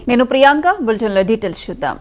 నేను ప్రియాంక బులెటిన్లో డీటెయిల్స్ చూద్దాం.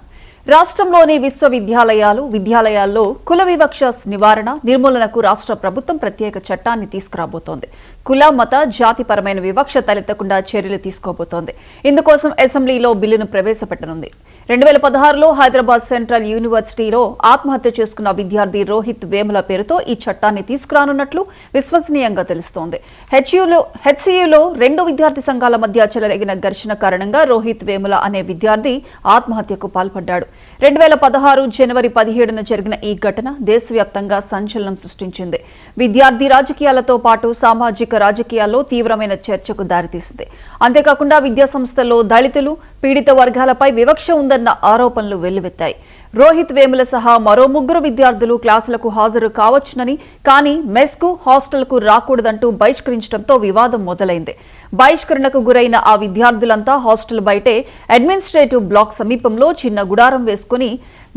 రాష్ట్రంలోని విద్యాలయాల్లో కుల వివక్ష నివారణ నిర్మూలనకు రాష్ట్ర ప్రభుత్వం ప్రత్యేక చట్టాన్ని తీసుకురాబోతోంది. కుల మత జాతిపరమైన వివక్ష తలెత్తకుండా చర్యలు తీసుకోబోతోంది. ఇందుకోసం అసెంబ్లీలో బిల్లును ప్రవేశపెట్టనుంది. 2016లో హైదరాబాద్ సెంట్రల్ యూనివర్సిటీలో ఆత్మహత్య చేసుకున్న విద్యార్థి రోహిత్ వేముల పేరుతో ఈ చట్టాన్ని తీసుకురానున్నట్లు విశ్వసనీయంగా తెలుస్తోంది. హెచ్సియులో 2 విద్యార్థి సంఘాల మధ్య చెలరేగిన ఘర్షణ కారణంగా రోహిత్ వేముల అనే విద్యార్థి ఆత్మహత్యకు పాల్పడ్డాడు. 2016 జనవరి 17న జరిగిన ఈ ఘటన దేశవ్యాప్తంగా సంచలనం సృష్టించింది. విద్యార్థి రాజకీయాలతో పాటు సామాజిక రాజకీయాల్లో తీవ్రమైన చర్చకు దారితీసింది. అంతేకాకుండా విద్యాసంస్థల్లో దళితులు, పీడిత వర్గాలపై వివక్ష ఉందన్న ఆరోపణలు వెల్లువెత్తాయి. రోహిత్ వేముల సహా మరో 3 విద్యార్థులు క్లాసులకు హాజరు కావచ్చునని, కానీ మెస్కు, హాస్టల్కు రాకూడదంటూ బహిష్కరించడంతో వివాదం మొదలైంది. బహిష్కరణకు గురైన ఆ విద్యార్థులంతా హాస్టల్ బయటే అడ్మినిస్ట్రేటివ్ బ్లాక్ సమీపంలో చిన్న గుడారం వేసుకుని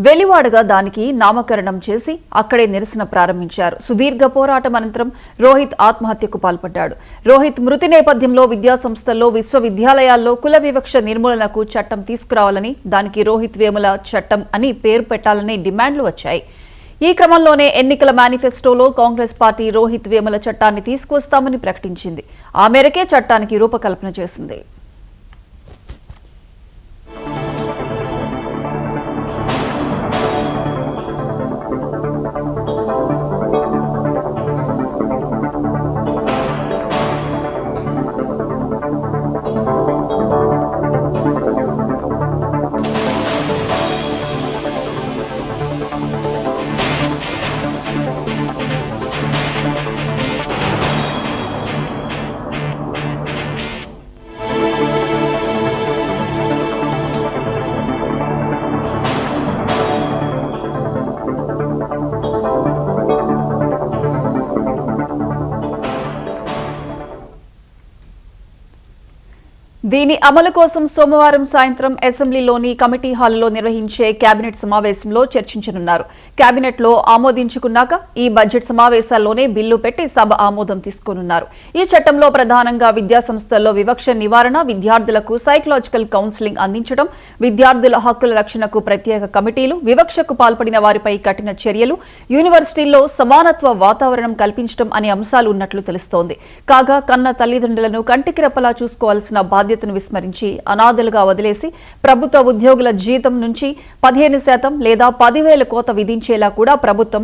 వెలివాడగా దానికి నామకరణం చేసి అక్కడే నిరసన ప్రారంభించారు. సుదీర్ఘ పోరాటం అనంతరం రోహిత్ ఆత్మహత్యకు పాల్పడ్డాడు. రోహిత్ మృతి నేపథ్యంలో విద్యాసంస్థల్లో, విశ్వవిద్యాలయాల్లో కుల వివక్ష నిర్మూలనకు చట్టం తీసుకురావాలని, దానికి రోహిత్ వేముల చట్టం అని పేరు పెట్టాలని డిమాండ్లు వచ్చాయి. ఈ క్రమంలోనే ఎన్నికల మేనిఫెస్టోలో కాంగ్రెస్ పార్టీ రోహిత్ వేముల చట్టాన్ని తీసుకొస్తామని ప్రకటించింది. ఆ మేరకే చట్టానికి రూపకల్పన చేసింది. దీని అమలు కోసం సోమవారం సాయంత్రం అసెంబ్లీలోని కమిటీ హాల్లో నిర్వహించే కేబినెట్ సమావేశంలో చర్చించనున్నారు. కేబినెట్లో ఆమోదించుకున్నాక ఈ బడ్జెట్ సమావేశాల్లోనే బిల్లు పెట్టి సభ ఆమోదం తీసుకోనున్నారు. ఈ చట్టంలో ప్రధానంగా విద్యాసంస్థల్లో వివక్ష నివారణ, విద్యార్థులకు సైకలాజికల్ కౌన్సిలింగ్ అందించడం, విద్యార్థుల హక్కుల రక్షణకు ప్రత్యేక కమిటీలు, వివక్షకు పాల్పడిన వారిపై కఠిన చర్యలు, యూనివర్సిటీల్లో సమానత్వ వాతావరణం కల్పించడం అనే అంశాలు ఉన్నట్లు తెలుస్తోంది. కాగా కన్న తల్లిదండ్రులను కంటికి రెప్పలా చూసుకోవాల్సిన బాధ్యతను విస్మరించి అనాథలుగా వదిలేసి ప్రభుత్వ ఉద్యోగుల జీతం నుంచి 15% లేదా 10,000 కోత విధించేలా కూడా ప్రభుత్వం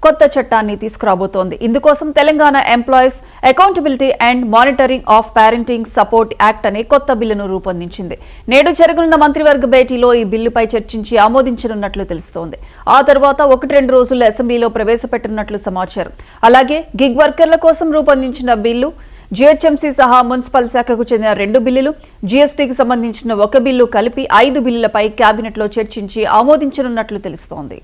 కొత్త చట్టాన్ని తీసుకురాబోతోంది. ఇందుకోసం Telangana employees accountability and monitoring of parenting support act అనే కొత్త బిల్లును రూపొందించింది. నేడు జరగనున్న మంత్రివర్గ భేటీలో ఈ బిల్లుపై చర్చించి ఆమోదించనున్నట్లు తెలుస్తోంది. ఆ తర్వాత 1-2 రోజుల్లో అసెంబ్లీలో ప్రవేశపెట్టనున్నట్లు సమాచారం. అలాగే గిగ్ వర్కర్ల కోసం రూపొందించిన బిల్లు, జీహెచ్ఎంసీ సహా మున్సిపల్ శాఖకు చెందిన 2 బిల్లులు, జీఎస్టీకి సంబంధించిన 1 బిల్లు కలిపి 5 బిల్లులపై కేబినెట్లో చర్చించి ఆమోదించనున్నట్లు తెలుస్తోంది.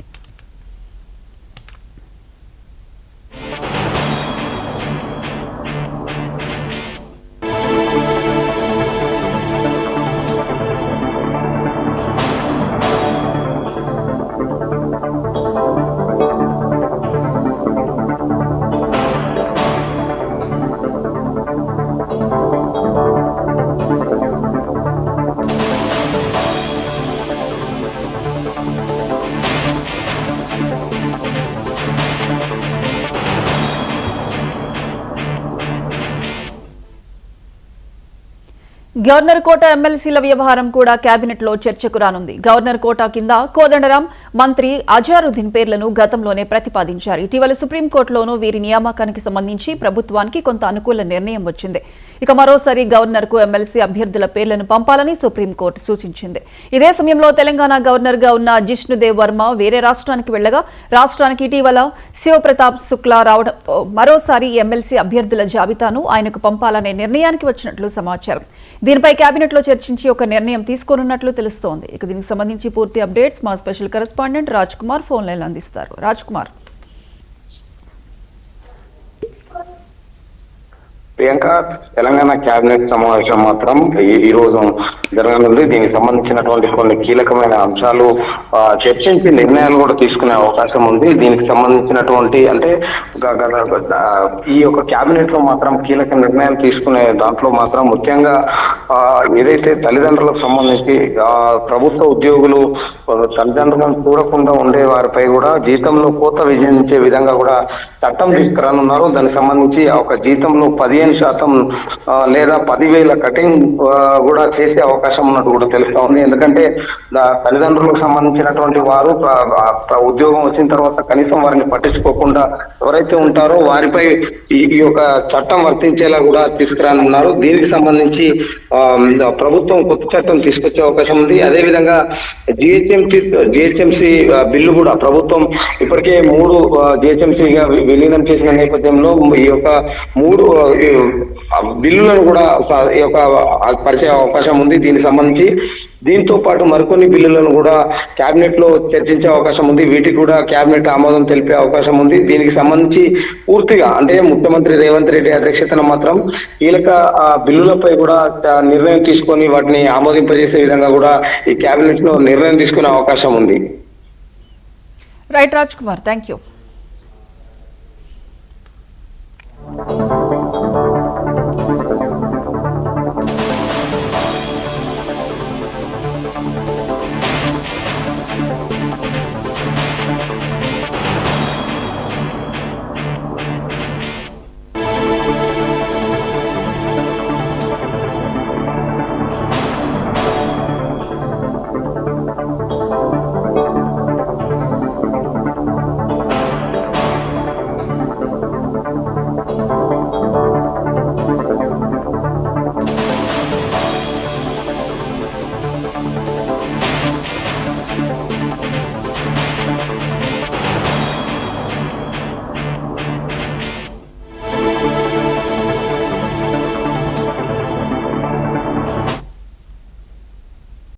గవర్నర్ కోట ఎమ్మెల్సీల వ్యవహారం కూడా కేబినెట్లో చర్చకు రానుంది. గవర్నర్ కోట కింద కోదండరాం, మంత్రి అజారుద్దీన్ పేర్లను గతంలోనే ప్రతిపాదించారు. ఇటీవల సుప్రీంకోర్టులోనూ వీరి నియామకానికి సంబంధించి ప్రభుత్వానికి కొంత అనుకూల నిర్ణయం వచ్చింది. ఇక మరోసారి గవర్నర్కు ఎమ్మెల్సీ అభ్యర్థుల పేర్లను పంపాలని సుప్రీంకోర్టు సూచించింది. ఇదే సమయంలో తెలంగాణ గవర్నర్గా ఉన్న జిష్ణుదేవ్ వర్మ వేరే రాష్ట్రానికి వెళ్లగా రాష్ట్రానికి ఇటీవల శివప్రతాప్ శుక్లా రావడంతో మరోసారి ఎమ్మెల్సీ అభ్యర్థుల జాబితాను ఆయనకు పంపాలనే నిర్ణయానికి వచ్చినట్లు సమాచారం. దీనిపై కేబినెట్లో చర్చించి ఒక నిర్ణయం తీసుకోనున్నట్లు తెలుస్తోంది. ఇక దీనికి సంబంధించి పూర్తి అప్డేట్స్ మా special correspondent Raj Kumar phone line అందిస్తారు. రాజ్ కుమార్. ప్రియాంక, తెలంగాణ కేబినెట్ సమావేశం మాత్రం ఈ రోజు జరగనుంది. దీనికి సంబంధించినటువంటి కొన్ని కీలకమైన అంశాలు చర్చించి నిర్ణయాలు కూడా తీసుకునే అవకాశం ఉంది. దీనికి సంబంధించినటువంటి అంటే ఈ యొక్క కేబినెట్ లో మాత్రం కీలక నిర్ణయాలు తీసుకునే దాంట్లో మాత్రం ముఖ్యంగా ఏదైతే తల్లిదండ్రులకు సంబంధించి ప్రభుత్వ ఉద్యోగులు తల్లిదండ్రులను చూడకుండా ఉండే వారిపై కూడా జీతంలో కోత విధించే విధంగా కూడా చట్టం తీసుకురానున్నారు. దానికి సంబంధించి ఒక జీతంలో 15% లేదా 10,000 కటింగ్ కూడా చేసే అవకాశం ఉన్నట్టు కూడా తెలుస్తా ఉంది. ఎందుకంటే తల్లిదండ్రులకు సంబంధించినటువంటి వారు ఉద్యోగం వచ్చిన తర్వాత కనీసం వారిని పట్టించుకోకుండా ఎవరైతే ఉంటారో వారిపై ఈ యొక్క చట్టం వర్తించేలా కూడా తీసుకురానున్నారు. దీనికి సంబంధించి ప్రభుత్వం కొత్త చట్టం తీసుకొచ్చే అవకాశం ఉంది. అదేవిధంగా జిహెచ్ఎంసి బిల్లు కూడా ప్రభుత్వం ఇప్పటికే 3 జిహెచ్ఎంసీగా విలీనం చేసిన నేపథ్యంలో ఈ యొక్క 3 బిల్లులను కూడా ఈ యొక్క పరిచే అవకాశం ఉంది. దీనికి సంబంధించి దీంతో పాటు మరికొన్ని బిల్లులను కూడా కేబినెట్ లో చర్చించే అవకాశం ఉంది. వీటికి కూడా కేబినెట్ ఆమోదం తెలిపే అవకాశం ఉంది. దీనికి సంబంధించి పూర్తిగా అంటే ముఖ్యమంత్రి రేవంత్ రెడ్డి అధ్యక్షతన మాత్రం కీలక బిల్లులపై కూడా నిర్ణయం తీసుకొని వాటిని ఆమోదింపజేసే విధంగా కూడా ఈ కేబినెట్ లో నిర్ణయం తీసుకునే అవకాశం ఉంది. Right Raj Kumar, thank you.